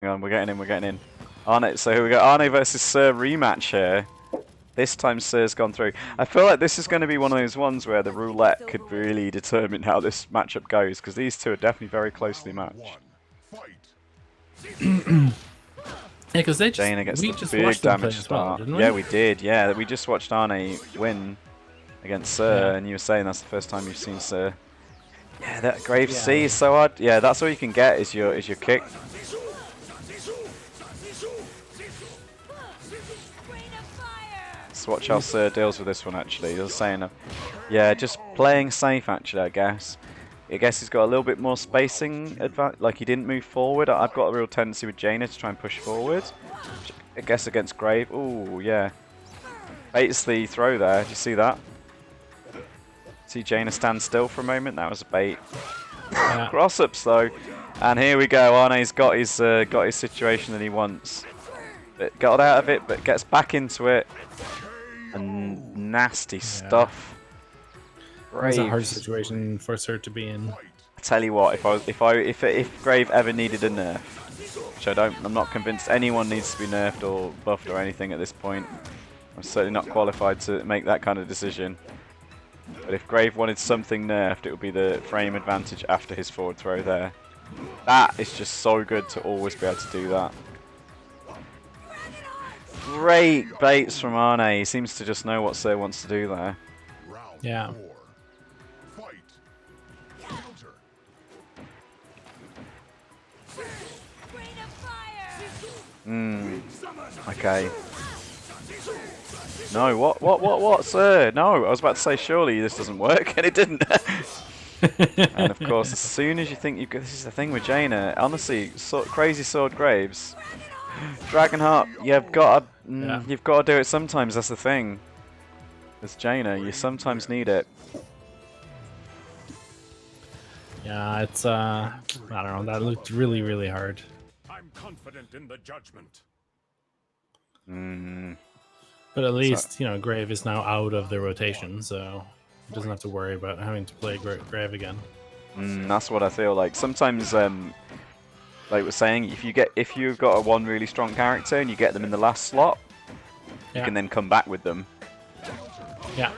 Hang on, we're getting in, we're getting in. Arnei, so here we go, Arnei versus Sir rematch here. This time Sir's gone through. I feel like this is going to be one of those ones where the roulette could really determine how this matchup goes, because these two are definitely very closely matched. Yeah, because Jaina gets we the just big watched them play damage as well, start. didn't we? Yeah, we did, yeah. We just watched Arnei win against Sir, and you were saying that's the first time you've seen Sir. Yeah, that Grave C is so hard. Yeah, that's all you can get is your kick. Let's watch how Sir deals with this one actually. He was saying, yeah, just playing safe actually, I guess. I guess he's got a little bit more spacing advantage. Like he didn't move forward. I've got a real tendency with Jaina to try and push forward. I guess against Grave. Ooh, yeah. Baits the throw there. Do you see that? See Jaina stand still for a moment. That was a bait. Yeah. Cross ups though, and here we go. Arnei's got his situation that he wants. But got out of it, but gets back into it. And nasty stuff. That's a hard Graves. situation for Sir to be in. I tell you what, if Grave ever needed a nerf, which I'm not convinced anyone needs to be nerfed or buffed or anything at this point. I'm certainly not qualified to make that kind of decision. But if Grave wanted something nerfed, it would be the frame advantage after his forward throw there. That is just so good to always be able to do that. Great baits from Arnei. He seems to just know what Sir wants to do there. Yeah. Okay. No, what, Sir? No, I was about to say, surely this doesn't work, and it didn't. And of course, as soon as you think you've got, this is the thing with Jaina, honestly, crazy sword Graves. Dragonheart, you've got to do it sometimes, that's the thing. As Jaina, you sometimes need it. Yeah, it's I don't know, that looked really, really hard. I'm confident in the judgment. But at least, you know, Grave is now out of the rotation, so he doesn't have to worry about having to play Grave again. That's what I feel like. Sometimes, like we're saying, if you've got one really strong character and you get them in the last slot, you can then come back with them. Yeah.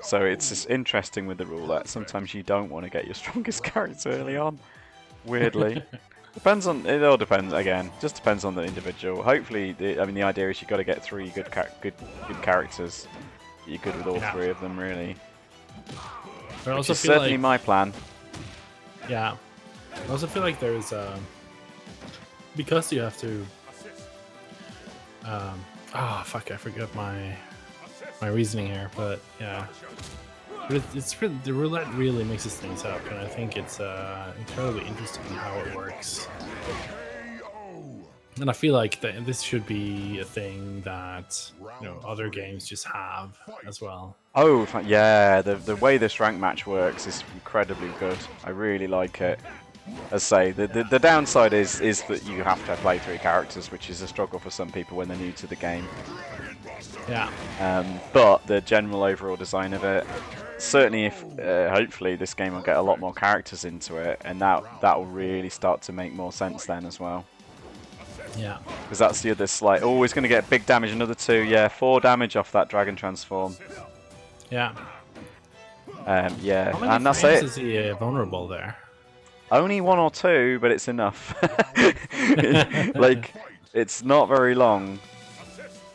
So it's just interesting with the roulette. Sometimes you don't want to get your strongest character early on. Weirdly. Depends on, it all depends again. Just depends on the individual. Hopefully, I mean, the idea is you got to get 3 good characters. You're good with all 3 of them, really. But I also Which is feel certainly like, my plan. Yeah. I also feel like there's because you have to. Fuck! I forgot my reasoning here, but yeah. But it's really, the roulette really mixes things up, and I think it's incredibly interesting how it works. And I feel like this should be a thing that, you know, other games just have as well. Oh yeah, the way this rank match works is incredibly good. I really like it. As I say, the downside is that you have to play 3 characters, which is a struggle for some people when they're new to the game. Yeah. But the general overall design of it, certainly if hopefully this game will get a lot more characters into it, and that will really start to make more sense then as well. Yeah. Because that's the other slight. Oh, he's going to get big damage, another 2. Yeah, 4 damage off that dragon transform. Yeah. Yeah, How many and that's frames it. is he vulnerable there? Only 1 or 2, but it's enough. Like, it's not very long,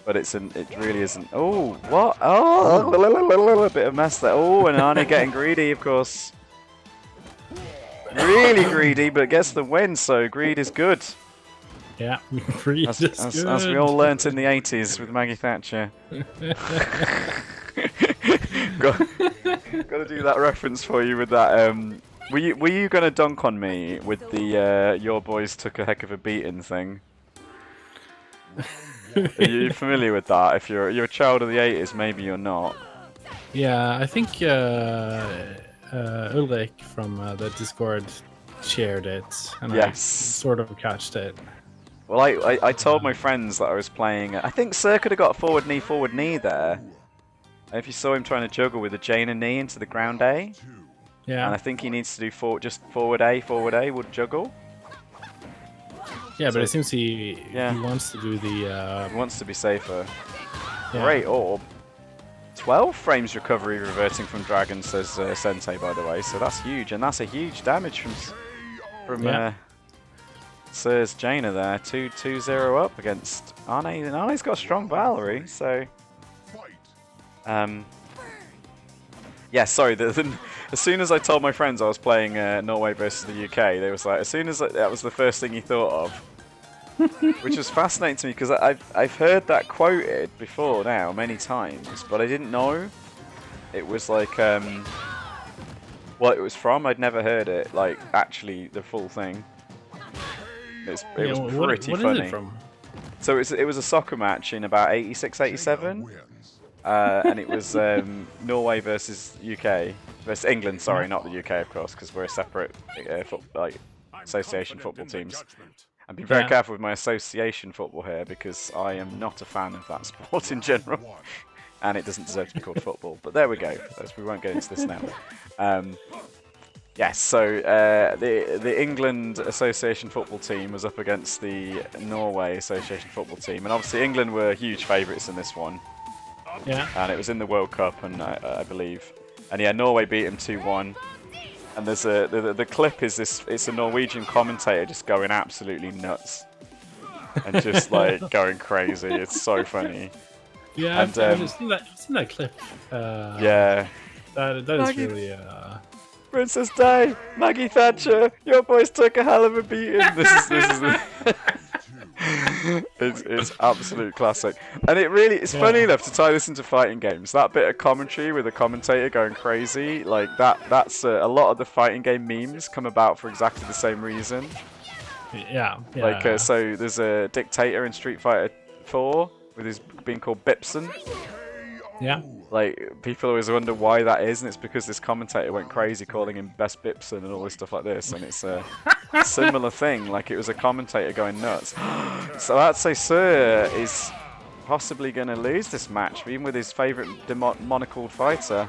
but it really isn't. Oh, what? Oh, a bit of mess there. Oh, and Arnei getting greedy, of course. Really greedy, but gets the win, so greed is good. Yeah, greed is good. As we all learnt in the 80s with Maggie Thatcher. Got to do that reference for you with that. Were you gonna dunk on me with the your boys took a heck of a beating thing? Are you familiar with that? If you're a child of the 80s, maybe you're not. Yeah, I think Ulrich from the Discord shared it, and I sort of catched it. Well, I told my friends that I was playing. I think Sir could have got a forward knee there. If you saw him trying to juggle with the Jaina knee into the ground A. Yeah. And I think he needs to do just forward A would juggle. Yeah, So- but it seems he Yeah. wants to do the. He wants to be safer. Yeah. Great orb. 12 frames recovery reverting from Dragon, says Sensei, by the way. So that's huge, and that's a huge damage from Yeah. Sir's Jaina there. 2-0 up against Arnei. And Arnei's got a strong Valerie, so... Yeah, sorry. As soon as I told my friends I was playing Norway versus the UK, they was like, as soon as that was the first thing he thought of. Which was fascinating to me because I've heard that quoted before now many times, but I didn't know it was like what it was from. I'd never heard it like actually the full thing. It was pretty what funny. is it from? So it was a soccer match in about 86, 87, and it was Norway versus UK versus England. Sorry, not the UK, of course, because we're a separate association football teams. I'm being very careful with my association football here because I am not a fan of that sport in general, and it doesn't deserve to be called football. But there we go. We won't get into this now. Yes, so the England Association football team was up against the Norway Association football team, and obviously England were huge favourites in this one. Yeah. And it was in the World Cup, and I believe, and yeah, Norway beat him 2-1. And there's the clip is this. It's a Norwegian commentator just going absolutely nuts, and just like going crazy. It's so funny. Yeah, and, I've seen that clip. Yeah. That is Maggie, really. Princess Di, Maggie Thatcher, your boys took a hell of a beating. This is it's absolute classic, and it's funny enough to tie this into fighting games. That bit of commentary with the commentator going crazy, like that's a lot of the fighting game memes come about for exactly the same reason. Yeah. Like so, there's a dictator in Street Fighter 4 with his being called Bipson. Yeah. Like people always wonder why that is, and it's because this commentator went crazy calling him Best Bipson and all this stuff like this, and it's a similar thing. Like it was a commentator going nuts. So I'd say Sir is possibly going to lose this match, even with his favourite monocled fighter.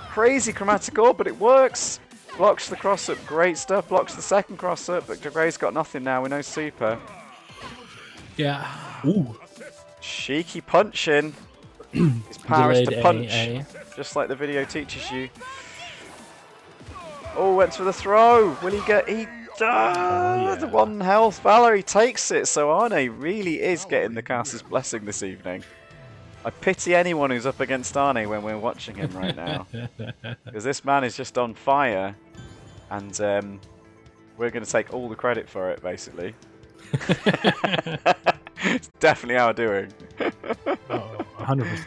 Crazy chromatic orb, but it works. Blocks the cross up, great stuff. Blocks the second cross up, but Gray's got nothing now with no super. Yeah. Ooh. Cheeky punching. His power is to Delayed punch, A. just like the video teaches you. Oh, went for the throw. Will he get? He does. Yeah. 1 health. Valerie takes it. So Arnei really is getting the caster's blessing this evening. I pity anyone who's up against Arnei when we're watching him right now, because this man is just on fire, and we're going to take all the credit for it, basically. It's definitely our doing. Oh, 100%.